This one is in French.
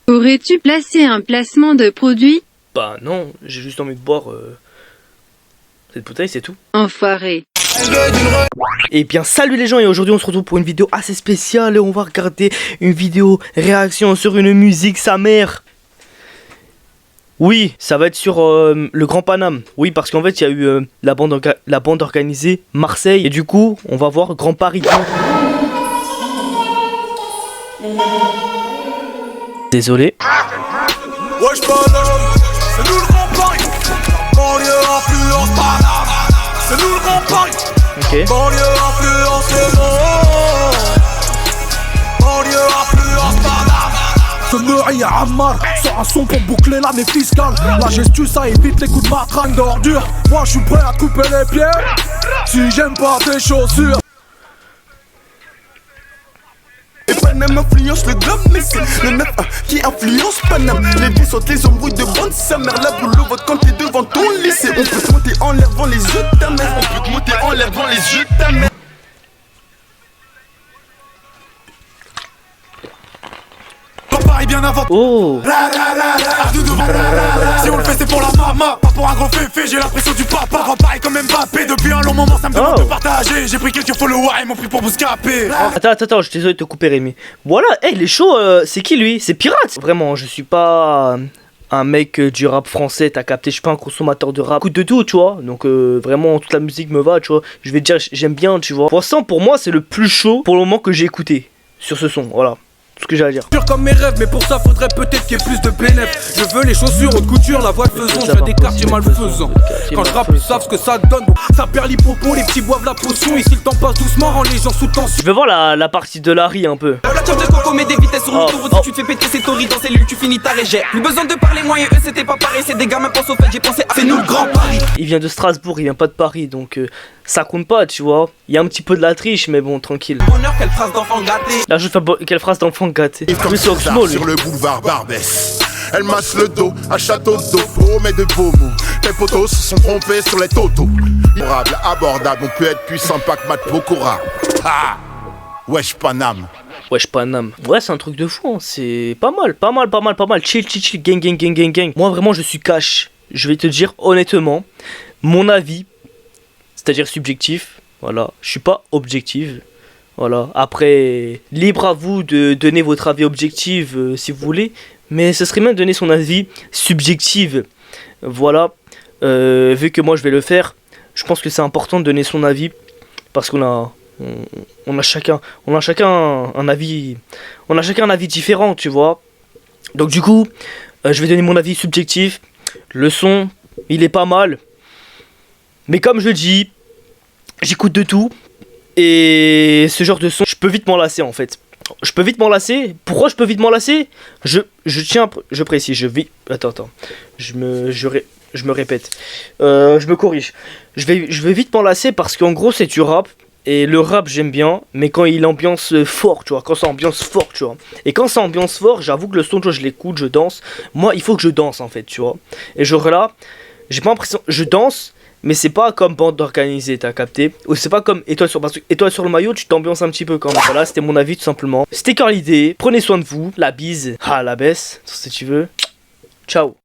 Aurais-tu placé un placement de produit? Bah non, j'ai juste envie de boire cette bouteille, c'est tout. Enfoiré. Et bien salut les gens, et aujourd'hui on se retrouve pour une vidéo assez spéciale et on va regarder une vidéo réaction sur une musique sa mère. Oui, ça va être sur le Grand Paname. Oui, parce qu'en fait il y a eu la bande organisée Marseille et du coup on va voir Grand Paris. Désolé. Wesh Paname, c'est nous le Grand Paris. Banlieue influence Paname, c'est nous le Grand Paris. Ok. Banlieue influence le monde. Banlieue influence Paname. Semerie à Ammar, sort un son pour boucler l'année fiscale. La gestu ça évite les coups de matraque d'ordure. Moi je suis prêt à te couper les pieds si j'aime pas tes chaussures. Paname influence le globe, mais c'est le 9 qui influence Paname. Les vies sautent, les embrouilles de bande, sa mère, la boulot, votre quand t'es devant ton lycée. On peut te monter en l'air devant les yeux de ta mère. On peut te monter en l'air devant les yeux de ta mère. Paris bien avant. Oh. Si on le fait c'est pour la mama, pas pour un gros féfé, j'ai l'impression du papa. Pareil comme Mbappé, depuis un long moment ça me demande de partager. J'ai pris quelques followers, ils m'ont pris pour Bouscapé. Attends, je suis désolé de te couper Rémi. Voilà, hey, il est chaud, c'est qui lui? C'est Pirate. Vraiment, je suis pas un mec du rap français, t'as capté, je suis pas un consommateur de rap. J'écoute de tout, tu vois, donc vraiment toute la musique me va, tu vois. Je vais te dire, j'aime bien, tu vois. Pour moi, c'est le plus chaud pour le moment que j'ai écouté sur ce son, voilà. Tout ce que j'ai à dire. Dur comme mes rêves, mais pour ça faudrait peut-être qu'il y ait plus de bénéfices. Je veux les chaussures haute couture, la voile faisant, je veux des quartiers malfaisants. Quand je rappe, ils savent ce que ça donne. Ça perd l'hypopo, les petits boivent la potion. Ici le temps passe doucement, rend les gens sous tension. Je veux voir la partie de Larry un peu. La charge de coco met des vitesses sur l'autoroute. Si tu te fais péter ces tories dans cellule, tu finis ta régère. Plus besoin de parler, moi et eux c'était pas pareil. C'est des gamins pensent au fait, j'ai pensé à c'est nous le Grand Paris. Il vient de Strasbourg, il vient pas de Paris, donc ça compte pas, tu vois. Il y a un petit peu de la triche, mais bon, tranquille. Bonheur, quelle phrase d'enfant gâté. Là, je fais quelle phrase d'enfant gâté. Sur le boulevard Barbès, elle masse le dos à château d'eau. Oh, mais de beaux mots, tes potos se sont trompés sur les totos. Durable, abordable, on peut être puissant, pas que Mat Pokora. Ah, wesh Paname. Wesh Paname. Ouais, c'est un truc de fou, hein. C'est pas mal. Chill, gang. Moi, vraiment, je suis cash. Je vais te dire honnêtement, mon avis, c'est-à-dire subjectif, voilà. Je suis pas objectif. Voilà, après, libre à vous de donner votre avis objectif si vous voulez, mais ce serait bien de donner son avis subjectif. Voilà, vu que moi je vais le faire, je pense que c'est important de donner son avis, parce qu'on a chacun un avis, différent, tu vois. Donc du coup, je vais donner mon avis subjectif. Le son, il est pas mal, mais comme je dis, j'écoute de tout. Et ce genre de son, je peux vite m'en lasser en fait. Pourquoi je peux vite m'en lasser? Je précise, Attends. Je me répète. Je me corrige. Je vais vite m'en lasser parce qu'en gros c'est du rap. Et le rap j'aime bien, mais quand il ambiance fort, tu vois. Quand ça ambiance fort, tu vois. Et quand ça ambiance fort, j'avoue que le son, tu vois, je l'écoute, je danse. Moi, il faut que je danse en fait, tu vois. Et genre là, j'ai pas l'impression... Je danse... Mais c'est pas comme bande organisée, t'as capté? Ou c'est pas comme étoile sur le maillot, tu t'ambiances un petit peu quand même. Voilà, c'était mon avis tout simplement. C'était car l'idée. Prenez soin de vous. La bise. Ah, la baisse. Si tu veux. Ciao.